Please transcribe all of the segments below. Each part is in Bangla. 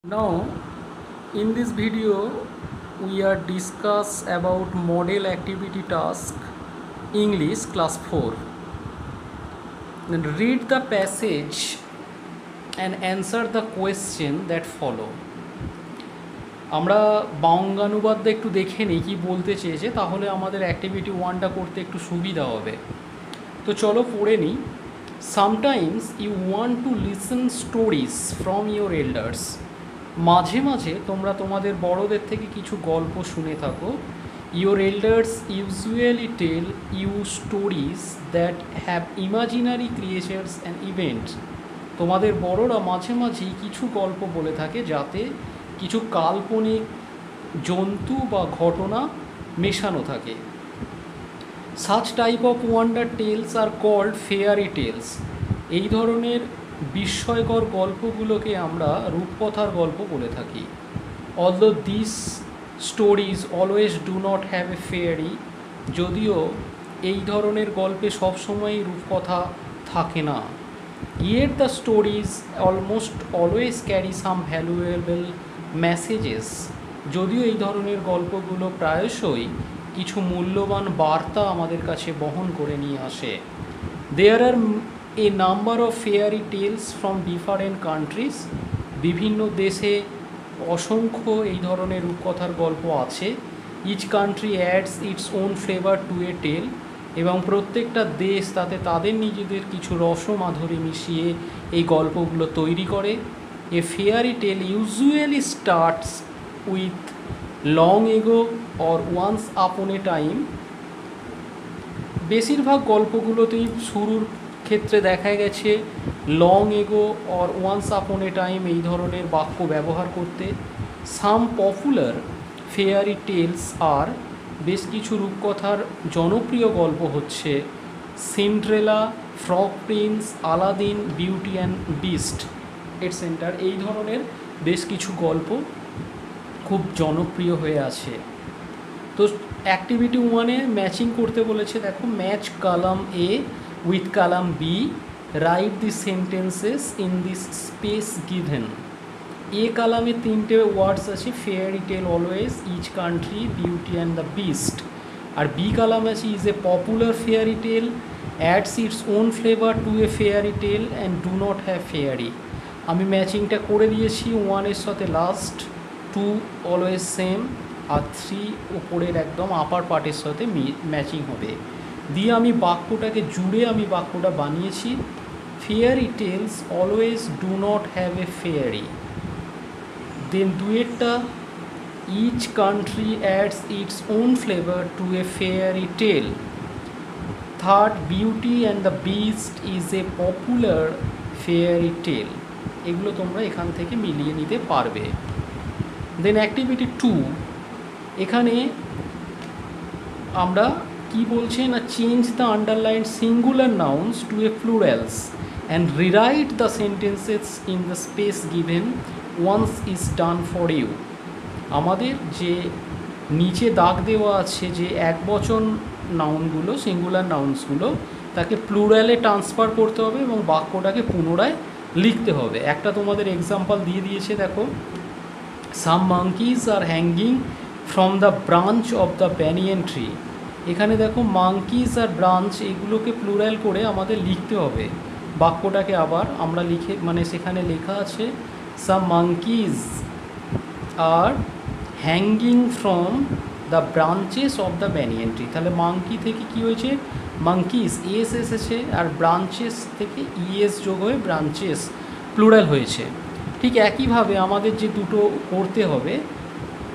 Now, in this video, we are discuss about model activity task English class 4. Then read the passage and answer the question that follow. আমরা বঙ্গানুবাদটা একটু দেখে নিই কি বলতে চেয়েছে, তাহলে আমাদের অ্যাক্টিভিটি 1টা করতে একটু সুবিধা হবে। তো চলো পড়ে নিই। Sometimes you want to listen stories from your elders. মাঝে মাঝে তোমরা তোমাদের বড়দের থেকে কিছু গল্প শুনে থাকো। Your elders usually tell you stories that have imaginary creatures and events. তোমাদের বড়রা মাঝে মাঝেই কিছু গল্প বলে থাকে যাতে কিছু কাল্পনিক জন্তু বা ঘটনা মেশানো থাকে। Such type of wonder tales are called fairy tales. এই ধরনের বিস্ময়কর গল্পগুলোকে আমরা রূপকথার গল্প বলে থাকি। Although this stories always do not have a fairy. যদিও এই ধরনের গল্পে সবসময়ই রূপকথা থাকে না। Yet the stories almost always carry some valuable messages. যদিও এই ধরনের গল্পগুলো প্রায়শই কিছু মূল্যবান বার্তা আমাদের কাছে বহন করে নিয়ে আসে। There are a number of fairy tales from different countries. বিভিন্ন দেশে অসংখ্য এই ধরনের রূপকথার গল্প আছে। Each country adds its own flavour to a tale. এবং প্রত্যেকটা দেশ তাতে তাদের নিজেদের কিছু রসমাধুরী মিশিয়ে এই গল্পগুলো তৈরি করে। A fairy tale usually starts with long ago or once upon a time. বেশিরভাগ গল্পগুলোতেই শুরুর ক্ষেত্রে দেখা গেছে long ago or once upon a time এই ধরনের বাক্য ব্যবহার করতে। Some popular fairy tales are, বেশ কিছু রূপকথার জনপ্রিয় গল্প হচ্ছে Cinderella, frog prince, Aladdin, beauty and beast etcetera. এই ধরনের বেশ কিছু গল্প খুব জনপ্রিয় হয়ে আছে। তো অ্যাক্টিভিটি 1-এ ম্যাচিং করতে বলেছে। দেখো, match column A with column B, write the sentences in this space given. A কলামে 3টে ওয়ার্ডস আছে, fairy tale always, each country, beauty and the beast. আর বি কলামে আছে is a popular fairy tale, adds its own flavour to a fairy tale and do not have fairy. আমি ম্যাচিংটা করে দিয়েছি। 1-এর সাথে লাস্ট, 2 অলওয়েজ সেম, আর 3 ওপরের একদম আপার পার্টের সাথে ম্যাচিং হবে। দিয়ে আমি বাক্যটাকে জুড়ে আমি বাক্যটা বানিয়েছি। Fairy tales always do not have a fairy. Then 2-এরটা, each country adds its own flavour to a fairy tale. 3rd, beauty and the beast is a popular fairy tale. এগুলো তোমরা এখান থেকে মিলিয়ে নিতে পারবে। দেন অ্যাক্টিভিটি 2, এখানে আমরা কি বলছে না, change the underline singular nouns to a plurals and rewrite the sentences in the space given once is done for you. আমাদের যে নিচে দাগ দেওয়া আছে যে একবচন নাউনগুলো, সিঙ্গুলার নাউন্সগুলো, তাকে প্লুরালে ট্রান্সফার করতে হবে এবং বাক্যটাকে পুনরায় লিখতে হবে। একটা তোমাদের এক্সাম্পল দিয়ে দিয়েছে, দেখো, some monkeys are hanging from the branch of the banyan tree. এখানে দেখো মাঙ্কিজ আর ব্রাঞ্চ এগুলোকে প্লুরাল করে আমাদের লিখতে হবে বাক্যটাকে। আবার আমরা লিখে সেখানে লেখা আছে some monkeys are hanging from the branches of the banyan tree. তাহলে মাঙ্কি থেকে কি হয়েছে, মাঙ্কিজ এস এসেছে, আর ব্রাঞ্চেস থেকে ইএস যোগ হয়ে ব্রাঞ্চেস প্লুরাল হয়েছে। ঠিক একইভাবে আমাদের যে দুটো করতে হবে,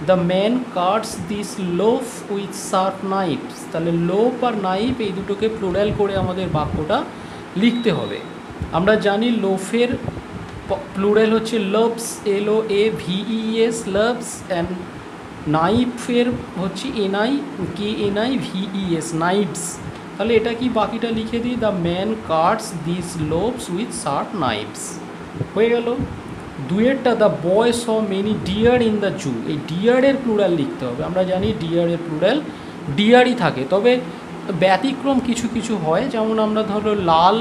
the man cuts this loaf with sharp knifes. তাহলে লোফ আর নাইফ এই দুটোকে প্লুরাল করে আমাদের বাক্যটা লিখতে হবে। আমরা জানি লোফের প্লুরাল হচ্ছে লভস, LOAVES, লভস, অ্যান্ড নাইফের হচ্ছে NIKNIVES, নাইভস। তাহলে এটা কি, বাকিটা লিখে দিই, the man cuts this loaves with sharp knives, হয়ে গেল। 2-এরটা, the boy saw many deer in the zoo. এই ডিয়ারের প্লুরাল লিখতে হবে। আমরা জানি ডিয়ারের প্লুরাল ডিয়ারই থাকে, তবে ব্যতিক্রম কিছু কিছু হয়। যেমন আমরা ধরো লাল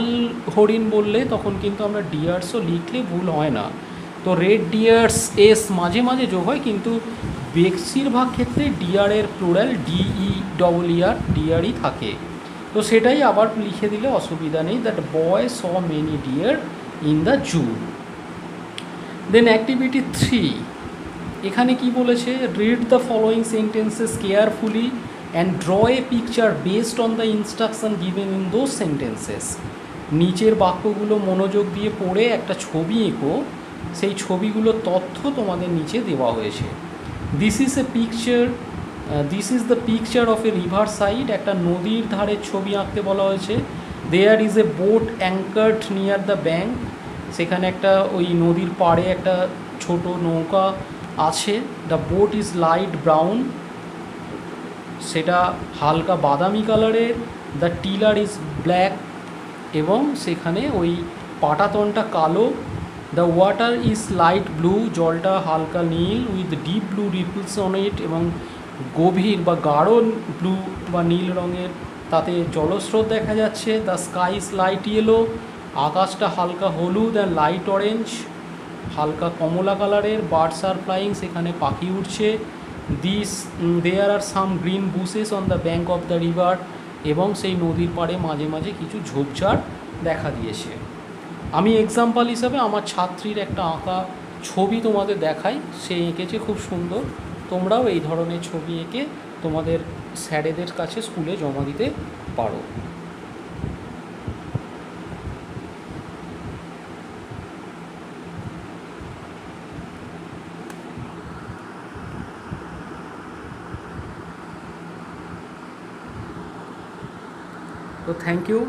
হরিণ বললে তখন কিন্তু আমরা ডিয়ার্সও লিখলে ভুল হয় না। তো রেড ডিয়ার্স এস মাঝে মাঝে যোগ হয়, কিন্তু বেশিরভাগ ক্ষেত্রে ডিয়ারের প্লুরাল DEER ডিয়ারই থাকে। তো সেটাই আবার লিখে দিলে অসুবিধা নেই, that boy saw many deer in the zoo. Then activity 3, এখানে কি বলেছে, read the following sentences carefully and draw a picture based on the instruction given in those sentences. নিচের বাক্যগুলো মনোযোগ দিয়ে পড়ে একটা ছবি এঁকো, সেই ছবিগুলোর তথ্য তোমাদের নিচে দেওয়া হয়েছে। This is the picture of a river side, একটা নদীর ধারের ছবি আঁকতে বলা হয়েছে। There is a boat anchored near the bank, সেখানে একটা ওই নদীর পাড়ে একটা ছোট নৌকা আছে। The boat is light brown, সেটা হালকা বাদামি কালারের। দ্য টিলার ইজ ব্ল্যাক, এবং সেখানে ওই পাটাতনটা কালো। The water is light blue, জলটা হালকা নীল, with deep blue ripples on it, এবং গভীর বা গাঢ় ব্লু বা নীল রঙের তাতে জলস্রোত দেখা যাচ্ছে। The sky is light yellow, আকাশটা হালকা হলুদ। অ্যান্ড লাইট অরেঞ্জ, হালকা কমলা কালারের। বার্ডস আর ফ্লাইং, সেখানে পাখি উঠছে। There are some green bushes on the bank of the river, এবং সেই নদীর পাড়ে মাঝে মাঝে কিছু ঝোপঝাড় দেখা দিয়েছে। আমি এক্সাম্পল হিসাবে আমার ছাত্রীর একটা আঁকা ছবি তোমাদের দেখাই, সে এঁকেছে খুব সুন্দর। তোমরাও এই ধরনের ছবি এঁকে তোমাদের স্যারেদের কাছে স্কুলে জমা দিতে পারো। তো থ্যাংক ইউ।